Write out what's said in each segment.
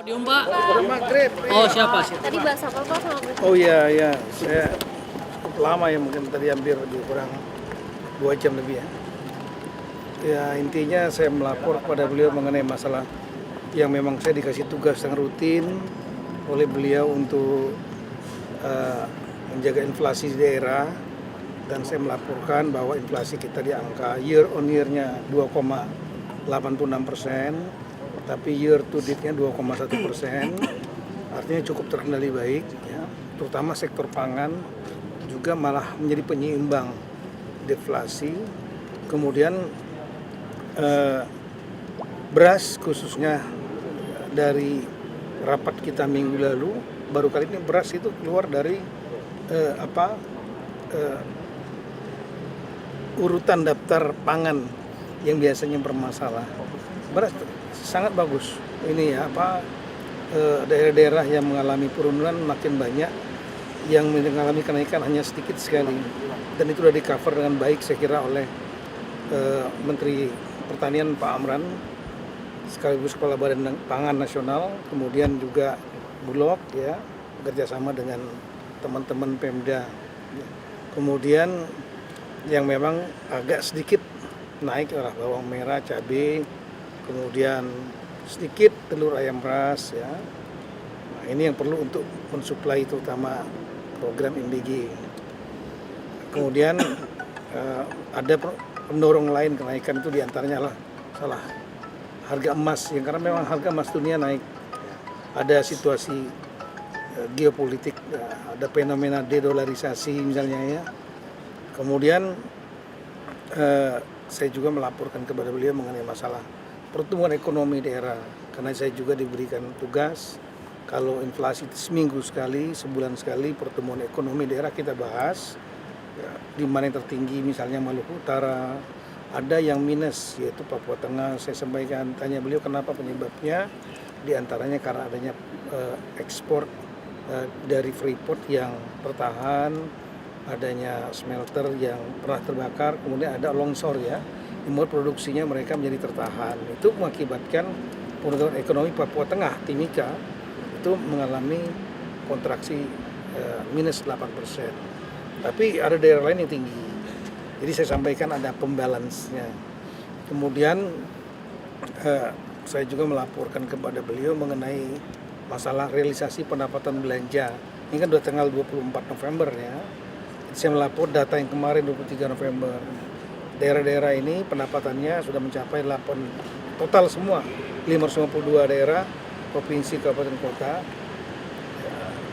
Podium Pak. Udah maghrib. Oh siapa sih? Tadi bahas apa Pak sama Presiden? Oh iya, saya cukup lama ya, mungkin tadi hampir lebih kurang 2 jam lebih ya. Ya intinya saya melapor kepada beliau mengenai masalah yang memang saya dikasih tugas yang rutin oleh beliau untuk menjaga inflasi di daerah, dan saya melaporkan bahwa inflasi kita di angka year on year-nya 2,86%, tapi year to date-nya 2,1%, artinya cukup terkendali baik, ya. Terutama sektor pangan juga malah menjadi penyeimbang deflasi. Kemudian beras khususnya dari rapat kita minggu lalu, baru kali ini beras itu keluar dari urutan daftar pangan yang biasanya bermasalah. Beras sangat bagus. Ini ya daerah-daerah yang mengalami penurunan makin banyak, yang mengalami kenaikan hanya sedikit sekali, dan itu sudah di-cover dengan baik saya kira oleh Menteri Pertanian Pak Amran sekaligus Kepala Badan Pangan Nasional, kemudian juga Bulog ya, bekerja sama dengan teman-teman Pemda. Kemudian yang memang agak sedikit naik adalah bawang merah, cabai, kemudian sedikit telur ayam ras ya. Nah, ini yang perlu untuk mensuplai terutama program MBG. Kemudian ada pendorong lain kenaikan itu diantaranya lah harga emas, yang karena memang harga emas dunia naik. Ada situasi geopolitik, ada fenomena dedolarisasi misalnya ya. Kemudian saya juga melaporkan kepada beliau mengenai masalah pertumbuhan ekonomi daerah, karena saya juga diberikan tugas kalau inflasi seminggu sekali, sebulan sekali pertumbuhan ekonomi daerah kita bahas ya, di mana yang tertinggi misalnya Maluku Utara, ada yang minus yaitu Papua Tengah. Saya sampaikan, tanya beliau kenapa penyebabnya, diantaranya karena adanya ekspor dari Freeport yang tertahan, adanya smelter yang pernah terbakar, kemudian ada longsor ya, membuat produksinya mereka menjadi tertahan. Itu mengakibatkan penurunan ekonomi Papua Tengah, Timika, itu mengalami kontraksi minus 8%. Tapi ada daerah lain yang tinggi. Jadi saya sampaikan ada pembalance-nya. Kemudian saya juga melaporkan kepada beliau mengenai masalah realisasi pendapatan belanja. Ini kan udah tanggal 24 November ya. Saya melapor data yang kemarin 23 November. Daerah-daerah ini pendapatannya sudah mencapai total semua 552 daerah, provinsi, kabupaten, kota,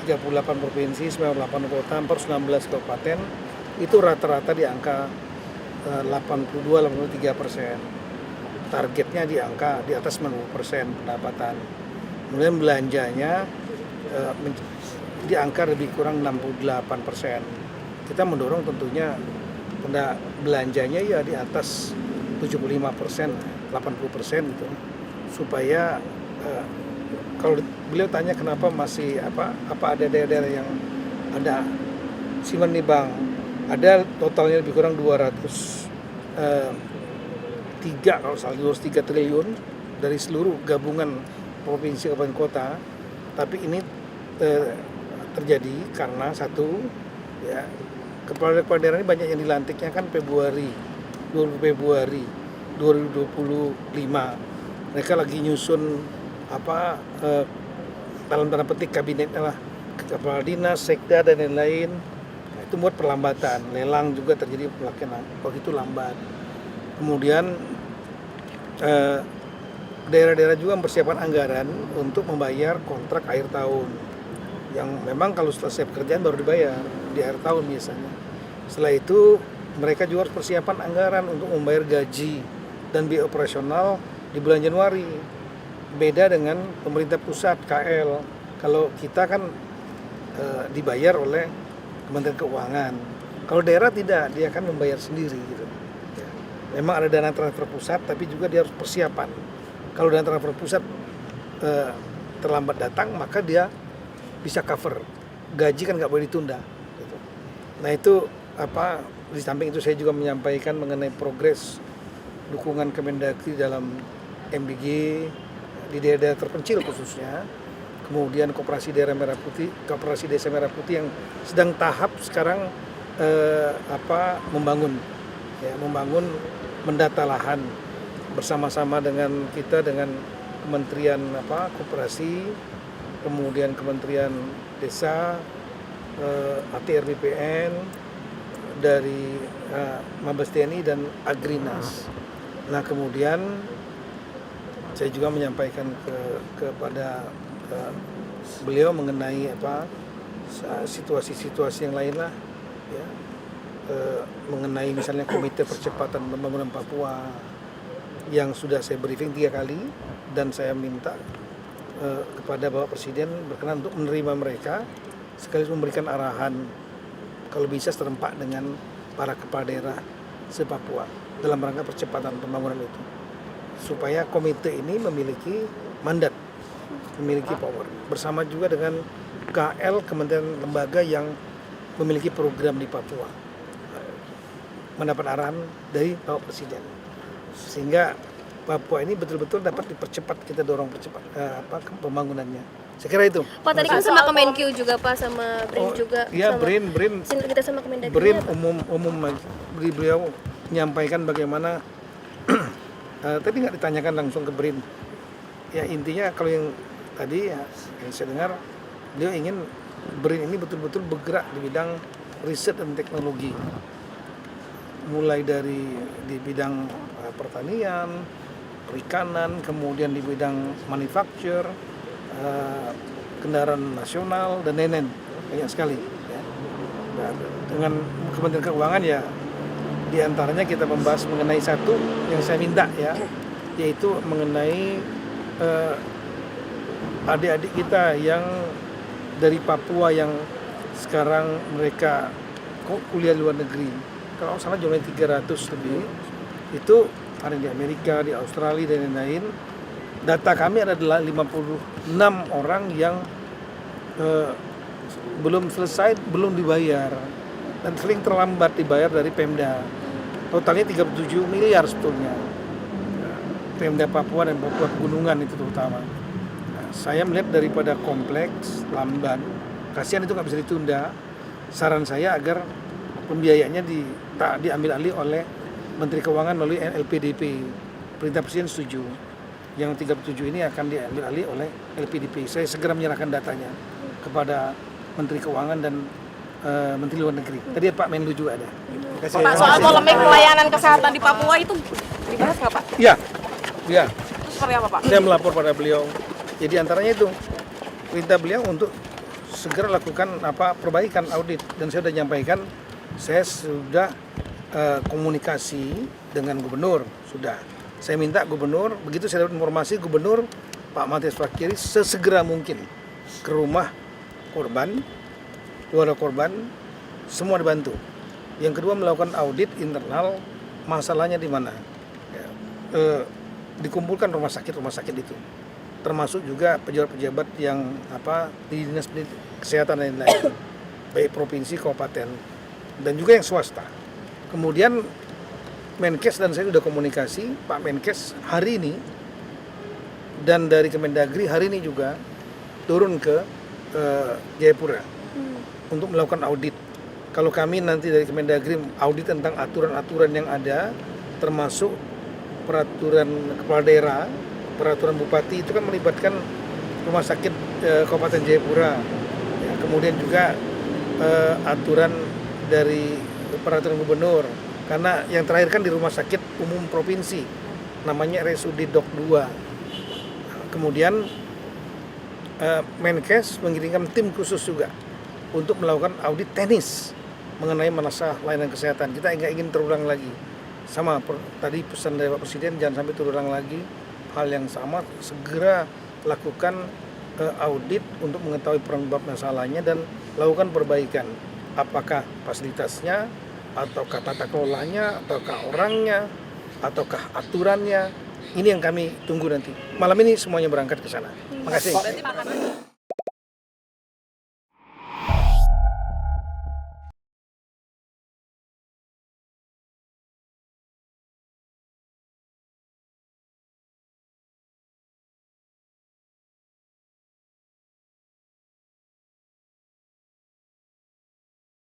38 provinsi, 98 kota, 416 kabupaten, itu rata-rata di angka 82-83%. Targetnya di angka di atas 90% pendapatan. Kemudian belanjanya di angka lebih kurang 68%. Kita mendorong tentunya belanjanya ya di atas 75%, 80% gitu, supaya kalau beliau tanya kenapa masih apa ada daerah-daerah yang ada simpan di bank, ada totalnya lebih kurang 203 triliun dari seluruh gabungan provinsi kabupaten kota. Tapi ini terjadi karena satu ya, kepala daerah ini banyak yang dilantiknya kan Februari 2025. Mereka lagi nyusun dalam tanda petik kabinetnya lah, kepala dinas, sekda dan lain-lain. Nah, itu buat perlambatan. Lelang juga terjadi pelaksanaan begitu lambat. Kemudian daerah-daerah juga mempersiapkan anggaran untuk membayar kontrak akhir tahun, yang memang kalau selesai pekerjaan baru dibayar di akhir tahun biasanya. Setelah itu mereka juga harus persiapan anggaran untuk membayar gaji dan biaya operasional di bulan Januari. Beda dengan pemerintah pusat KL. Kalau kita kan dibayar oleh Kementerian Keuangan. Kalau daerah tidak, dia akan membayar sendiri gitu. Memang ada dana transfer pusat, tapi juga dia harus persiapan. Kalau dana transfer pusat terlambat datang, maka dia bisa cover. Gaji kan nggak boleh ditunda. Gitu. Nah itu di samping itu saya juga menyampaikan mengenai progres dukungan Kemendagri dalam MBG di daerah terpencil khususnya, kemudian Koperasi Daerah Merah Putih, Koperasi Desa Merah Putih yang sedang tahap sekarang membangun mendata lahan bersama-sama dengan kita, dengan Kementerian Koperasi, kemudian Kementerian Desa, ATR BPN, dari Mabes TNI dan Agrinas. Nah kemudian saya juga menyampaikan kepada beliau mengenai situasi-situasi yang lain lah, ya, mengenai misalnya Komite Percepatan Pembangunan Papua yang sudah saya briefing 3 kali, dan saya minta kepada Bapak Presiden berkenan untuk menerima mereka sekaligus memberikan arahan kalau bisa serempak dengan para kepala daerah se-Papua dalam rangka percepatan pembangunan itu, supaya komite ini memiliki mandat, memiliki power, bersama juga dengan KL, kementerian lembaga yang memiliki program di Papua, mendapat arahan dari Bapak Presiden, sehingga Papua ini betul-betul dapat dipercepat, kita dorong percepat pembangunannya. Saya kira itu. Pak, tadi kan sama Kemenkyu juga Pak, sama BRIN juga. Iya, sama, BRIN. Kita sama Kemendagri. BRIN umum beliau menyampaikan bagaimana tadi nggak ditanyakan langsung ke BRIN. Ya intinya kalau yang tadi ya, yang saya dengar beliau ingin BRIN ini betul-betul bergerak di bidang riset dan teknologi. Mulai dari di bidang pertanian, perikanan, kemudian di bidang manufacture, kendaraan nasional dan lain-lain, banyak sekali. Ya. Nah, dengan Kementerian Keuangan ya, diantaranya kita membahas mengenai satu yang saya minta ya, yaitu mengenai adik-adik kita yang dari Papua yang sekarang mereka kuliah di luar negeri. Kalau salah jumlahnya 300 lebih, itu ada di Amerika, di Australia dan lain-lain. Data kami adalah 56 orang yang belum selesai, belum dibayar, dan sering terlambat dibayar dari Pemda. Totalnya 37 miliar sebetulnya. Pemda Papua dan Papua Pegunungan itu terutama. Nah, saya melihat daripada kompleks, lamban, kasihan itu nggak bisa ditunda. Saran saya agar pembiayaannya diambil alih oleh Menteri Keuangan melalui LPDP. Perintah Presiden setuju. Yang 37 ini akan diambil alih oleh LPDP. Saya segera menyerahkan datanya kepada Menteri Keuangan dan Menteri Luar Negeri. Tadi Pak Menlu juga ada. Pak, soal polemik pelayanan kesehatan di Papua itu dibahas nggak Pak? Iya. Itu seperti apa Pak? Saya melapor pada beliau. Jadi antaranya itu perintah beliau untuk segera lakukan perbaikan audit, dan saya sudah nyampaikan, saya sudah komunikasi dengan gubernur, sudah. Saya minta gubernur, begitu saya dapat informasi, gubernur Pak Matias Fakiri sesegera mungkin ke rumah korban, keluarga korban, semua dibantu. Yang kedua melakukan audit internal, masalahnya di mana. Ya, dikumpulkan rumah sakit itu, termasuk juga pejabat-pejabat yang di dinas kesehatan dan lain-lain, baik provinsi, kabupaten, dan juga yang swasta. Kemudian Menkes dan saya sudah komunikasi, Pak Menkes hari ini dan dari Kemendagri hari ini juga turun ke Jayapura untuk melakukan audit. Kalau kami nanti dari Kemendagri audit tentang aturan-aturan yang ada, termasuk peraturan kepala daerah, peraturan bupati, itu kan melibatkan rumah sakit Kabupaten Jayapura. Ya, kemudian juga aturan dari peraturan gubernur. Karena yang terakhir kan di rumah sakit umum provinsi, namanya RSUD Dok 2. Kemudian Menkes mengirimkan tim khusus juga untuk melakukan audit teknis mengenai masalah layanan kesehatan. Kita nggak ingin terulang lagi. Sama tadi pesan dari Pak Presiden, jangan sampai terulang lagi hal yang sama. Segera lakukan audit untuk mengetahui penyebab masalahnya dan lakukan perbaikan. Apakah fasilitasnya, ataukah tata kelolanya, ataukah orangnya, ataukah aturannya. Ini yang kami tunggu nanti. Malam ini semuanya berangkat ke sana. Terima kasih.